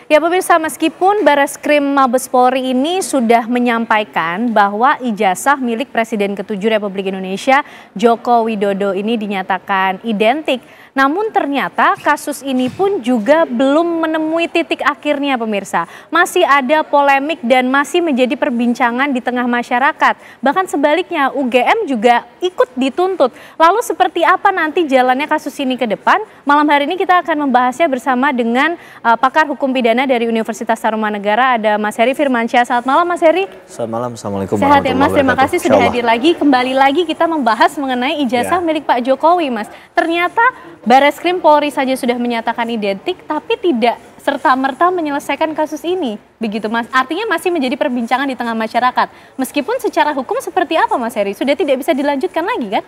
Ya pemirsa, meskipun Bareskrim Mabes Polri ini sudah menyampaikan bahwa ijazah milik Presiden ke-7 Republik Indonesia Joko Widodo ini dinyatakan identik, namun ternyata kasus ini pun juga belum menemui titik akhirnya pemirsa. Masih ada polemik dan masih menjadi perbincangan di tengah masyarakat. Bahkan sebaliknya UGM juga ikut dituntut. Lalu seperti apa nanti jalannya kasus ini ke depan? Malam hari ini kita akan membahasnya bersama dengan pakar hukum pidana dari Universitas Tarumanegara, ada Mas Heri Firmansyah. Selamat malam Mas Heri. Selamat malam, Assalamualaikum. Sehat ya Mas, terima kasih sudah hadir lagi. Kembali lagi kita membahas mengenai ijazah milik Pak Jokowi Mas. Ternyata Bareskrim Polri saja sudah menyatakan identik, tapi tidak serta-merta menyelesaikan kasus ini. Begitu Mas, artinya masih menjadi perbincangan di tengah masyarakat. Meskipun secara hukum seperti apa Mas Heri, sudah tidak bisa dilanjutkan lagi kan?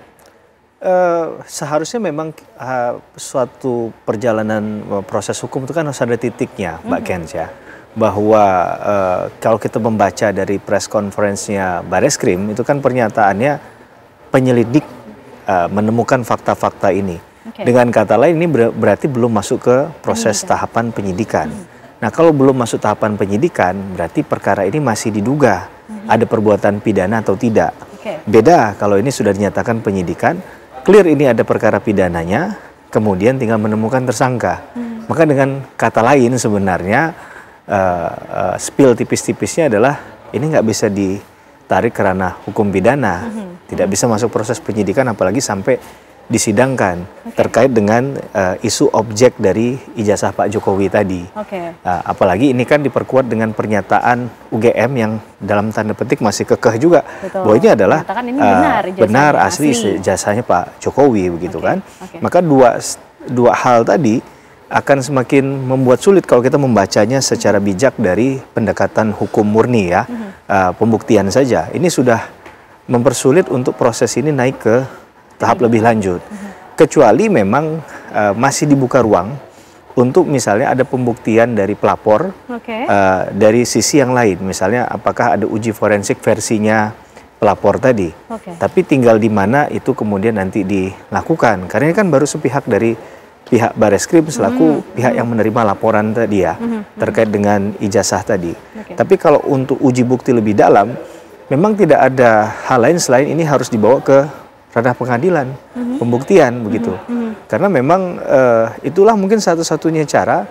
Seharusnya memang suatu perjalanan proses hukum itu kan harus ada titiknya, Mbak Kens ya. Bahwa kalau kita membaca dari press conference-nya Bareskrim, itu kan pernyataannya penyelidik menemukan fakta-fakta ini. Dengan kata lain ini berarti belum masuk ke proses tahapan penyidikan. Nah kalau belum masuk tahapan penyidikan, berarti perkara ini masih diduga ada perbuatan pidana atau tidak. Beda kalau ini sudah dinyatakan penyidikan, clear ini ada perkara pidananya, kemudian tinggal menemukan tersangka. Maka dengan kata lain sebenarnya spill tipis-tipisnya adalah ini nggak bisa ditarik ke ranah hukum pidana, tidak bisa masuk proses penyidikan apalagi sampai disidangkan terkait dengan isu objek dari ijazah Pak Jokowi tadi. Apalagi ini kan diperkuat dengan pernyataan UGM yang dalam tanda petik masih kekeh juga. Bahwa ini adalah ini benar asli ijazahnya Pak Jokowi begitu kan. Maka dua hal tadi akan semakin membuat sulit kalau kita membacanya secara bijak dari pendekatan hukum murni ya. Pembuktian saja. Ini sudah mempersulit untuk proses ini naik ke tahap lebih lanjut, kecuali memang masih dibuka ruang untuk misalnya ada pembuktian dari pelapor dari sisi yang lain, misalnya apakah ada uji forensik versinya pelapor tadi, tapi tinggal di mana itu kemudian nanti dilakukan, karena ini kan baru sepihak dari pihak Bareskrim selaku pihak yang menerima laporan tadi ya, terkait dengan ijazah tadi. Tapi kalau untuk uji bukti lebih dalam, memang tidak ada hal lain selain ini harus dibawa ke ranah pengadilan, pembuktian begitu. Karena memang itulah mungkin satu-satunya cara,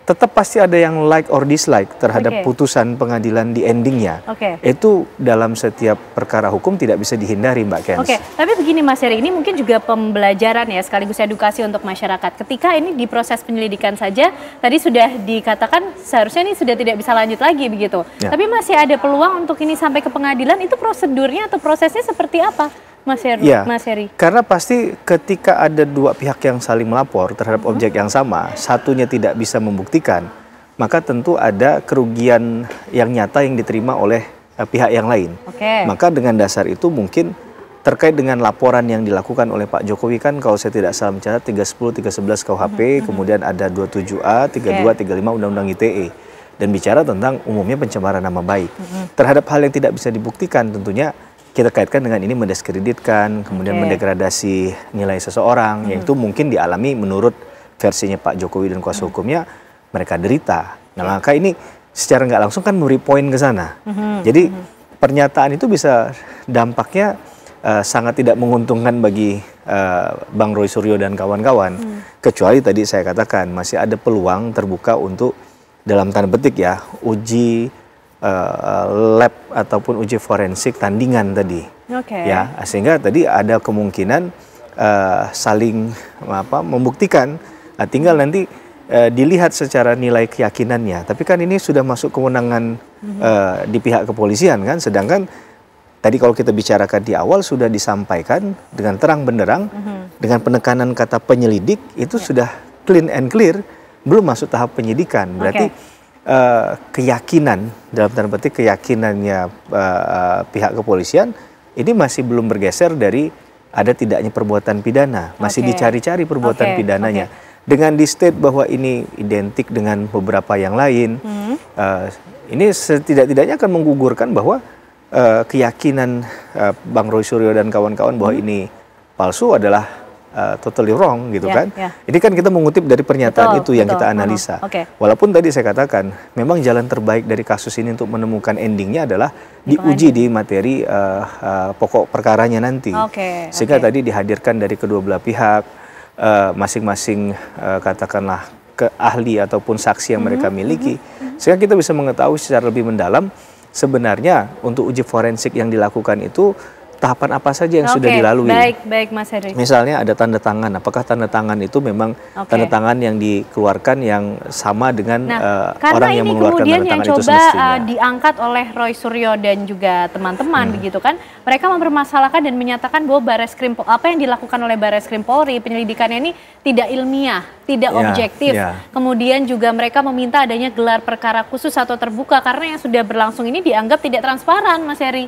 tetap pasti ada yang like or dislike terhadap putusan pengadilan di endingnya. Itu dalam setiap perkara hukum tidak bisa dihindari Mbak Kens. Tapi begini Mas Heri, ini mungkin juga pembelajaran ya, sekaligus edukasi untuk masyarakat. Ketika ini di proses penyelidikan saja, tadi sudah dikatakan seharusnya ini sudah tidak bisa lanjut lagi begitu. Tapi masih ada peluang untuk ini sampai ke pengadilan, itu prosedurnya atau prosesnya seperti apa? Mas Heri. Karena pasti ketika ada dua pihak yang saling melapor terhadap objek yang sama, satunya tidak bisa membuktikan, maka tentu ada kerugian yang nyata yang diterima oleh pihak yang lain. Maka dengan dasar itu mungkin terkait dengan laporan yang dilakukan oleh Pak Jokowi kan kalau saya tidak salah mencatat 310, 311 KUHP, kemudian ada 27A, 32, 35 Undang-Undang ITE. Dan bicara tentang umumnya pencemaran nama baik. Terhadap hal yang tidak bisa dibuktikan tentunya kita kaitkan dengan ini mendiskreditkan, kemudian mendegradasi nilai seseorang, yang itu mungkin dialami menurut versinya Pak Jokowi dan kuasa hukumnya, mereka derita. Nah maka ini secara nggak langsung kan memberi poin ke sana. Jadi pernyataan itu bisa dampaknya sangat tidak menguntungkan bagi Bang Roy Suryo dan kawan-kawan. Kecuali tadi saya katakan masih ada peluang terbuka untuk dalam tanda petik ya, uji lab ataupun uji forensik tandingan tadi, ya sehingga tadi ada kemungkinan saling membuktikan, tinggal nanti dilihat secara nilai keyakinannya. Tapi kan ini sudah masuk kewenangan di pihak kepolisian kan, sedangkan tadi kalau kita bicarakan di awal sudah disampaikan dengan terang benderang dengan penekanan kata penyelidik itu sudah clean and clear, belum masuk tahap penyidikan, berarti keyakinan dalam tanda petik keyakinannya pihak kepolisian ini masih belum bergeser dari ada tidaknya perbuatan pidana, masih dicari-cari perbuatan pidananya. Dengan di state bahwa ini identik dengan beberapa yang lain, ini setidak-tidaknya akan menggugurkan bahwa keyakinan Bang Roy Suryo dan kawan-kawan bahwa ini palsu adalah totally wrong gitu kan. Ini kan kita mengutip dari pernyataan itu yang kita analisa. Walaupun tadi saya katakan memang jalan terbaik dari kasus ini untuk menemukan endingnya adalah diuji di materi pokok perkaranya nanti. Sehingga tadi dihadirkan dari kedua belah pihak, masing-masing katakanlah ahli ataupun saksi yang mereka miliki. Sehingga kita bisa mengetahui secara lebih mendalam sebenarnya untuk uji forensik yang dilakukan itu tahapan apa saja yang sudah dilalui. Baik Mas Heri. Misalnya ada tanda tangan, apakah tanda tangan itu memang tanda tangan yang dikeluarkan yang sama dengan orang yang mengeluarkan tanda tangan itu semestinya. Karena ini kemudian yang coba diangkat oleh Roy Suryo dan juga teman-teman begitu kan. Mereka mempermasalahkan dan menyatakan bahwa Bareskrim, apa yang dilakukan oleh Bareskrim Polri, penyelidikannya ini tidak ilmiah, tidak objektif. Kemudian juga mereka meminta adanya gelar perkara khusus atau terbuka karena yang sudah berlangsung ini dianggap tidak transparan, Mas Heri.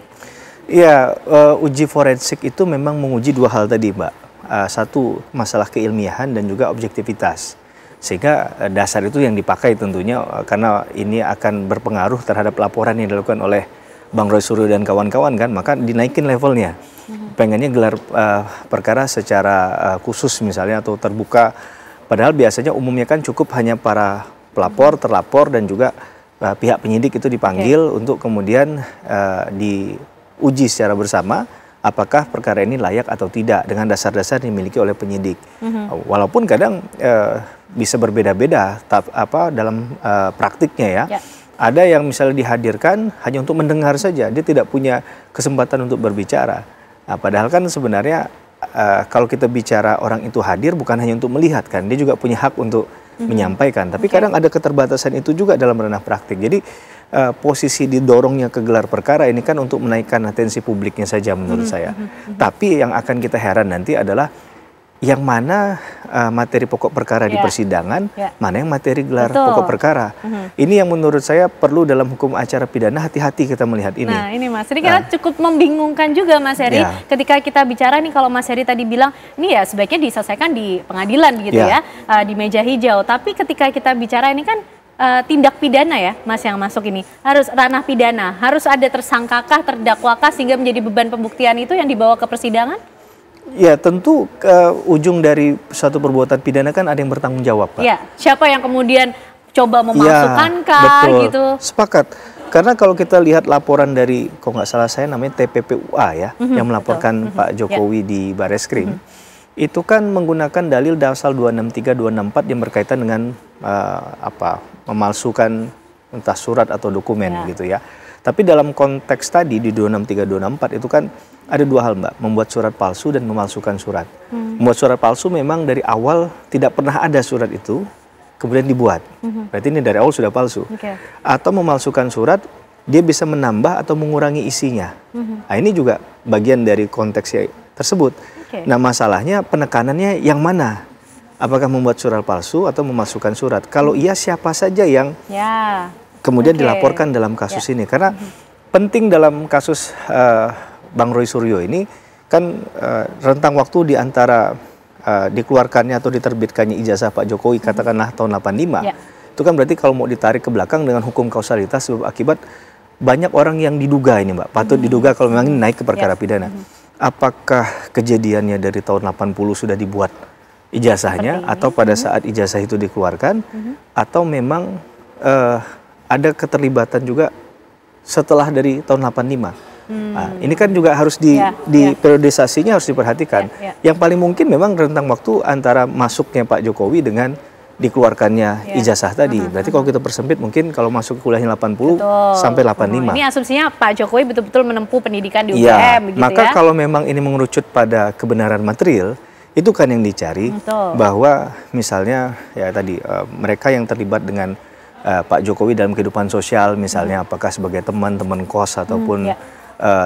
Iya, uji forensik itu memang menguji dua hal tadi, Mbak. Satu, masalah keilmiahan dan juga objektivitas. Sehingga dasar itu yang dipakai tentunya karena ini akan berpengaruh terhadap laporan yang dilakukan oleh Bang Roy Suryo dan kawan-kawan kan, maka dinaikin levelnya. Pengennya gelar perkara secara khusus misalnya atau terbuka. Padahal biasanya umumnya kan cukup hanya para pelapor, terlapor dan juga pihak penyidik itu dipanggil untuk kemudian diuji secara bersama apakah perkara ini layak atau tidak dengan dasar-dasar dimiliki oleh penyidik. Walaupun kadang bisa berbeda-beda dalam praktiknya ya. Ada yang misalnya dihadirkan hanya untuk mendengar saja, dia tidak punya kesempatan untuk berbicara. Padahal kan sebenarnya kalau kita bicara orang itu hadir bukan hanya untuk melihat kan, dia juga punya hak untuk menyampaikan. Tapi kadang ada keterbatasan itu juga dalam ranah praktik. Jadi posisi didorongnya ke gelar perkara ini kan untuk menaikkan atensi publiknya saja menurut saya. Tapi yang akan kita heran nanti adalah yang mana materi pokok perkara di persidangan, mana yang materi gelar pokok perkara. Ini yang menurut saya perlu dalam hukum acara pidana hati-hati kita melihat ini. Nah ini Mas, ini kira cukup membingungkan juga Mas Heri. Ketika kita bicara nih, kalau Mas Heri tadi bilang, ini ya sebaiknya diselesaikan di pengadilan gitu ya, di meja hijau. Tapi ketika kita bicara ini kan tindak pidana ya Mas yang masuk ini, harus ranah pidana, harus ada tersangkakah, terdakwakah sehingga menjadi beban pembuktian itu yang dibawa ke persidangan? Ya tentu ujung dari suatu perbuatan pidana kan ada yang bertanggung jawab, Pak. Ya, siapa yang kemudian coba memasukkankah betul. gitu? Sepakat. Karena kalau kita lihat laporan dari, kalau nggak salah saya namanya TPPUA ya, yang melaporkan Pak Jokowi di Bareskrim, itu kan menggunakan dalil pasal 263, 264 yang berkaitan dengan memalsukan entah surat atau dokumen gitu ya. Tapi dalam konteks tadi di 263, 264 itu kan ada dua hal, Mbak, membuat surat palsu dan memalsukan surat. Membuat surat palsu memang dari awal tidak pernah ada surat itu, kemudian dibuat. Berarti ini dari awal sudah palsu. Atau memalsukan surat, dia bisa menambah atau mengurangi isinya. Nah ini juga bagian dari konteks tersebut. Nah masalahnya penekanannya yang mana? Apakah membuat surat palsu atau memalsukan surat? Kalau iya, siapa saja yang kemudian dilaporkan dalam kasus ini? Karena penting dalam kasus Bang Roy Suryo ini kan rentang waktu di antara dikeluarkannya atau diterbitkannya ijazah Pak Jokowi katakanlah tahun 85. Itu kan berarti kalau mau ditarik ke belakang dengan hukum kausalitas sebab akibat, banyak orang yang diduga ini, Mbak, patut diduga kalau memang ini naik ke perkara pidana. Apakah kejadiannya dari tahun 80 sudah dibuat ijazahnya atau pada saat ijazah itu dikeluarkan, atau memang ada keterlibatan juga setelah dari tahun 85. Nah, ini kan juga harus di periodisasinya harus diperhatikan. Yang paling mungkin memang rentang waktu antara masuknya Pak Jokowi dengan dikeluarkannya ijazah tadi. Berarti kalau kita persempit mungkin kalau masuk kuliahnya 80 sampai 85. Ini asumsinya Pak Jokowi betul-betul menempuh pendidikan di UGM. Maka kalau memang ini mengerucut pada kebenaran material, itu kan yang dicari. Bahwa misalnya ya tadi mereka yang terlibat dengan Pak Jokowi dalam kehidupan sosial, misalnya apakah sebagai teman-teman kos ataupun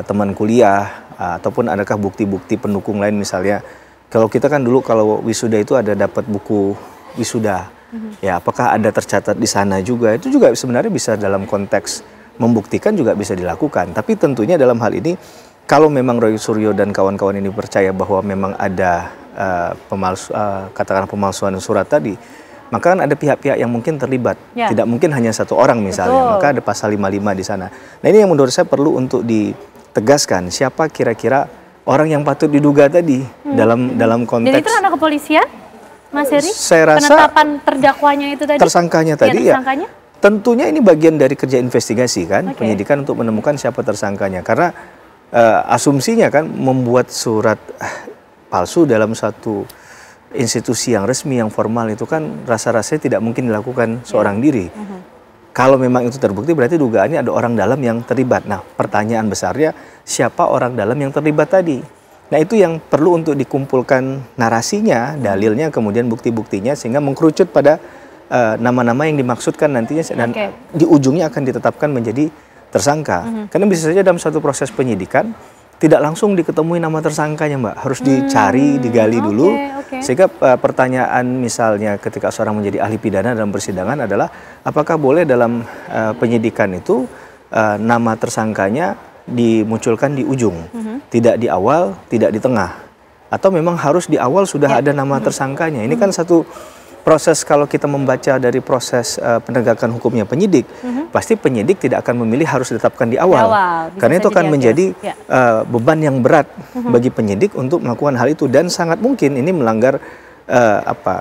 teman kuliah, ataupun adakah bukti-bukti pendukung lain misalnya. Kalau kita kan dulu kalau wisuda itu ada dapat buku wisuda, ya apakah ada tercatat di sana juga, itu juga sebenarnya bisa dalam konteks membuktikan juga bisa dilakukan. Tapi tentunya dalam hal ini kalau memang Roy Suryo dan kawan-kawan ini percaya bahwa memang ada katakanlah pemalsuan surat tadi, maka kan ada pihak-pihak yang mungkin terlibat. Tidak mungkin hanya satu orang misalnya, maka ada pasal 55 di sana. Nah ini yang menurut saya perlu untuk ditegaskan, siapa kira-kira orang yang patut diduga tadi dalam konteks. Dan itu ranah kepolisian, Mas Heri? Saya rasa penetapan terdakwanya itu tadi. Tersangkanya tadi ya. Tersangkanya? Tentunya ini bagian dari kerja investigasi kan, penyidikan untuk menemukan siapa tersangkanya. Karena asumsinya kan membuat surat palsu dalam satu institusi yang resmi, yang formal itu kan rasa-rasanya tidak mungkin dilakukan seorang diri. Kalau memang itu terbukti berarti dugaannya ada orang dalam yang terlibat. Nah, pertanyaan besarnya siapa orang dalam yang terlibat tadi? Nah, itu yang perlu untuk dikumpulkan narasinya, dalilnya, kemudian bukti-buktinya sehingga mengkerucut pada nama-nama yang dimaksudkan nantinya dan di ujungnya akan ditetapkan menjadi tersangka. Karena bisa saja dalam suatu proses penyidikan tidak langsung diketemui nama tersangkanya, Mbak. Harus dicari, digali dulu. Sehingga pertanyaan misalnya ketika seorang menjadi ahli pidana dalam persidangan adalah apakah boleh dalam penyidikan itu nama tersangkanya dimunculkan di ujung, tidak di awal, tidak di tengah, atau memang harus di awal sudah ada nama tersangkanya. Ini kan satu proses. Kalau kita membaca dari proses penegakan hukumnya penyidik, pasti penyidik tidak akan memilih harus ditetapkan di awal. Karena itu akan menjadi beban yang berat bagi penyidik untuk melakukan hal itu, dan sangat mungkin ini melanggar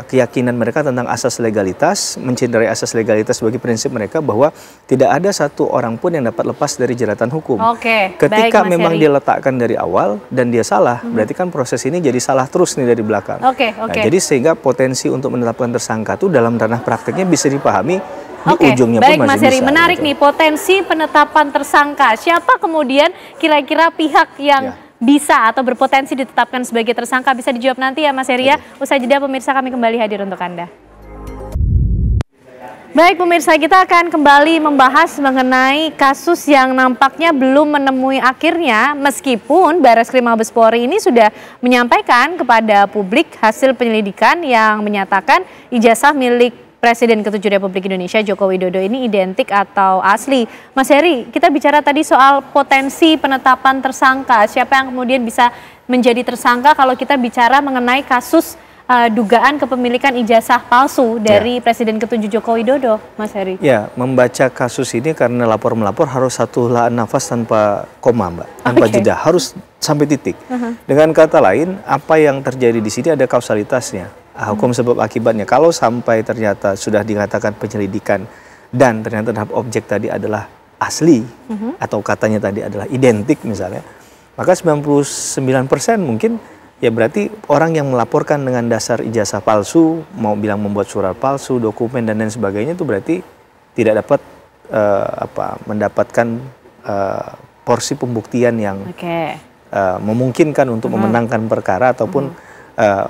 keyakinan mereka tentang asas legalitas, mencederai asas legalitas bagi prinsip mereka bahwa tidak ada satu orang pun yang dapat lepas dari jeratan hukum. Ketika memang dia letakkan dari awal dan dia salah, berarti kan proses ini jadi salah terus nih dari belakang. Jadi sehingga potensi untuk menetapkan tersangka itu dalam ranah prakteknya bisa dipahami di ujungnya pun masih Mas Heri, bisa. menarik nih potensi penetapan tersangka. Siapa kemudian kira-kira pihak yang bisa atau berpotensi ditetapkan sebagai tersangka? Bisa dijawab nanti ya Mas Heri ya. Usai jeda pemirsa, kami kembali hadir untuk Anda. Baik pemirsa, kita akan kembali membahas mengenai kasus yang nampaknya belum menemui akhirnya, meskipun Bareskrim Mabes Polri ini sudah menyampaikan kepada publik hasil penyelidikan yang menyatakan ijazah milik Presiden ke-7 Republik Indonesia Joko Widodo ini identik atau asli. Mas Heri, kita bicara tadi soal potensi penetapan tersangka. Siapa yang kemudian bisa menjadi tersangka kalau kita bicara mengenai kasus dugaan kepemilikan ijazah palsu dari Presiden ke-7 Joko Widodo, Mas Heri? Ya, membaca kasus ini karena lapor-melapor harus satu helaan nafas tanpa koma, Mbak. Tanpa jeda, harus sampai titik. Dengan kata lain, apa yang terjadi di sini ada kausalitasnya. Hukum sebab akibatnya. Kalau sampai ternyata sudah dikatakan penyelidikan dan ternyata tahap objek tadi adalah asli atau katanya tadi adalah identik misalnya, maka 99% mungkin ya berarti orang yang melaporkan dengan dasar ijazah palsu, mau bilang membuat surat palsu, dokumen dan lain sebagainya, itu berarti tidak dapat mendapatkan porsi pembuktian yang memungkinkan untuk memenangkan perkara ataupun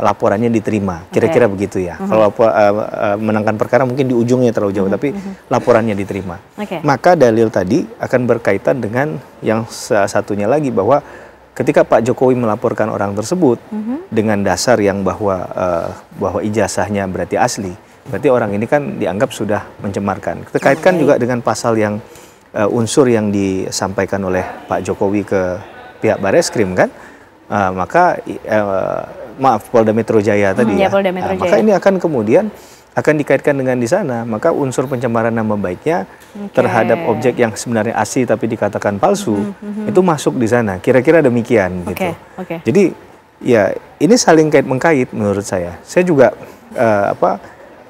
laporannya diterima, kira-kira begitu ya. Kalau menangkan perkara mungkin di ujungnya terlalu jauh, tapi laporannya diterima. Maka dalil tadi akan berkaitan dengan yang satunya lagi, bahwa ketika Pak Jokowi melaporkan orang tersebut dengan dasar yang bahwa ijazahnya berarti asli, berarti orang ini kan dianggap sudah mencemarkan. Kita kaitkan juga dengan pasal yang unsur yang disampaikan oleh Pak Jokowi ke pihak Bareskrim kan, maka Polda Metro Jaya tadi maka ini akan kemudian akan dikaitkan dengan di sana, maka unsur pencemaran nama baiknya terhadap objek yang sebenarnya asli tapi dikatakan palsu itu masuk di sana, kira-kira demikian gitu. Jadi ya ini saling kait-mengkait menurut saya. Saya juga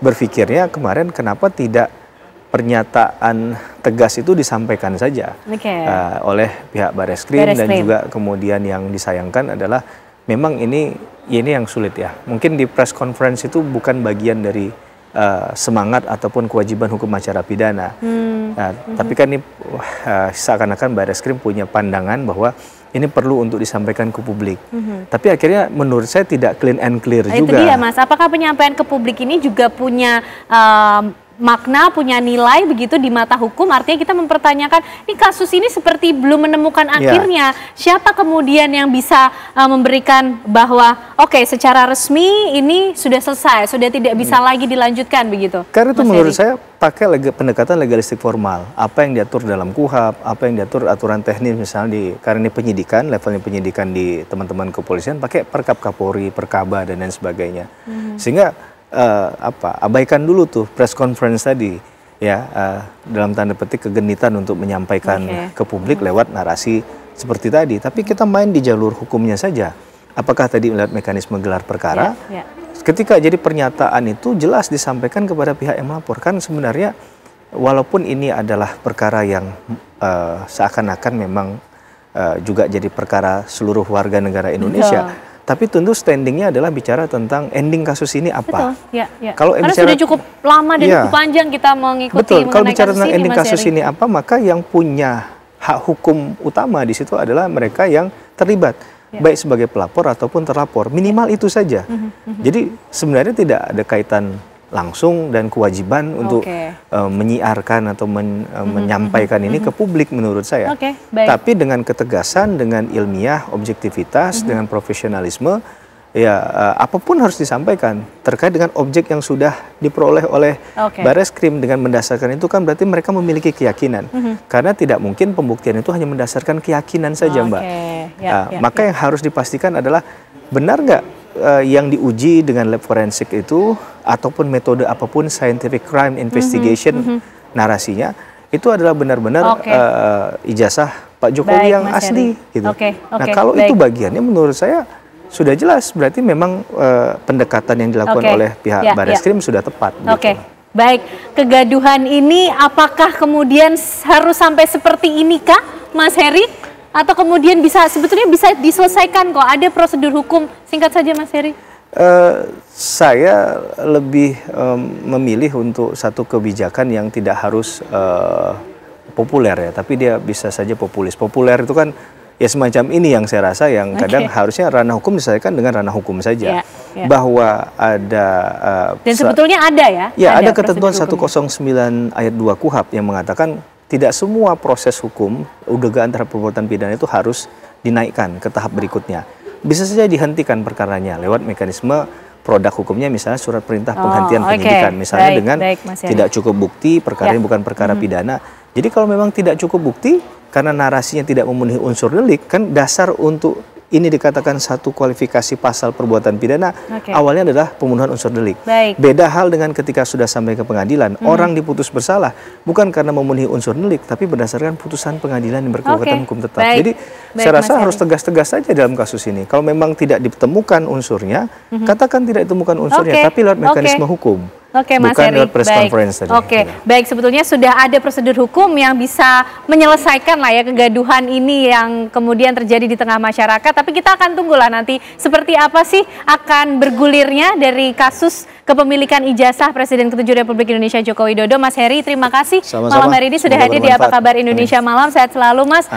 berpikirnya kemarin kenapa tidak pernyataan tegas itu disampaikan saja oleh pihak Bareskrim, dan juga kemudian yang disayangkan adalah memang ini yang sulit ya. Mungkin di press conference itu bukan bagian dari semangat ataupun kewajiban hukum acara pidana. Tapi kan ini seakan-akan Bareskrim punya pandangan bahwa ini perlu untuk disampaikan ke publik. Tapi akhirnya menurut saya tidak clean and clear juga. Itu dia Mas, apakah penyampaian ke publik ini juga punya makna, punya nilai begitu di mata hukum? Artinya kita mempertanyakan, ini kasus ini seperti belum menemukan akhirnya. Siapa kemudian yang bisa memberikan bahwa secara resmi ini sudah selesai, sudah tidak bisa lagi dilanjutkan begitu? Karena itu menurut saya pakai pendekatan legalistik formal. Apa yang diatur dalam KUHP, apa yang diatur aturan teknis misalnya karena ini penyidikan, levelnya penyidikan di teman-teman kepolisian, pakai Perkap Kapolri, Perkaba dan lain sebagainya. Sehingga abaikan dulu tuh press conference tadi ya, dalam tanda petik kegenitan untuk menyampaikan ke publik lewat narasi seperti tadi, tapi kita main di jalur hukumnya saja. Apakah tadi melihat mekanisme gelar perkara? Ketika jadi pernyataan itu jelas disampaikan kepada pihak yang melaporkan, sebenarnya walaupun ini adalah perkara yang seakan-akan memang juga jadi perkara seluruh warga negara Indonesia. Betul. Tapi tentu standingnya adalah bicara tentang ending kasus ini apa. Betul, ya. Kalau karena sudah cukup lama dan cukup panjang kita mengikuti. Betul, kalau bicara tentang ending kasus ini apa, maka yang punya hak hukum utama di situ adalah mereka yang terlibat. Baik sebagai pelapor ataupun terlapor, minimal itu saja. Jadi sebenarnya tidak ada kaitan langsung dan kewajiban untuk menyiarkan atau menyampaikan ini ke publik menurut saya. Tapi dengan ketegasan, dengan ilmiah, objektivitas, dengan profesionalisme, ya apapun harus disampaikan terkait dengan objek yang sudah diperoleh oleh Bareskrim. Dengan mendasarkan itu kan berarti mereka memiliki keyakinan. Karena tidak mungkin pembuktian itu hanya mendasarkan keyakinan saja, Mbak. Maka yang harus dipastikan adalah benar nggak yang diuji dengan lab forensik itu ataupun metode apapun scientific crime investigation narasinya itu adalah benar-benar ijazah Pak Jokowi yang asli gitu. Nah, kalau itu bagiannya menurut saya sudah jelas berarti memang pendekatan yang dilakukan oleh pihak Bareskrim sudah tepat. Baik, kegaduhan ini apakah kemudian harus sampai seperti ini kah, Mas Heri? Atau kemudian sebetulnya bisa diselesaikan kok, ada prosedur hukum, singkat saja Mas Heri. Saya lebih memilih untuk satu kebijakan yang tidak harus populer ya, tapi dia bisa saja populis. Populer itu kan ya semacam ini yang saya rasa yang kadang harusnya ranah hukum diselesaikan dengan ranah hukum saja. Bahwa ada dan sebetulnya ada ya? Ya, ada ketentuan 109 ayat 2 KUHP yang mengatakan tidak semua proses hukum dugaan terhadap perbuatan pidana itu harus dinaikkan ke tahap berikutnya. Bisa saja dihentikan perkaranya lewat mekanisme produk hukumnya, misalnya surat perintah penghentian penyidikan, misalnya dengan tidak cukup bukti, perkara ini bukan perkara pidana. Jadi kalau memang tidak cukup bukti karena narasinya tidak memenuhi unsur delik, kan dasar untuk ini dikatakan satu kualifikasi pasal perbuatan pidana awalnya adalah pembunuhan unsur delik. Beda hal dengan ketika sudah sampai ke pengadilan, orang diputus bersalah bukan karena memenuhi unsur delik, tapi berdasarkan putusan pengadilan yang berkekuatan hukum tetap. Jadi saya rasa harus tegas-tegas saja dalam kasus ini. Kalau memang tidak ditemukan unsurnya, katakan tidak ditemukan unsurnya, tapi lewat mekanisme hukum. Mas bukan Heri, lewat press conference tadi. Baik, sebetulnya sudah ada prosedur hukum yang bisa menyelesaikan lah ya kegaduhan ini yang kemudian terjadi di tengah masyarakat. Tapi kita akan tunggulah nanti seperti apa sih akan bergulirnya dari kasus kepemilikan ijazah Presiden ke-7 Republik Indonesia Joko Widodo. Mas Heri, terima kasih malam hari ini sudah hadir di Apa Kabar Indonesia Malam. Sehat selalu, Mas.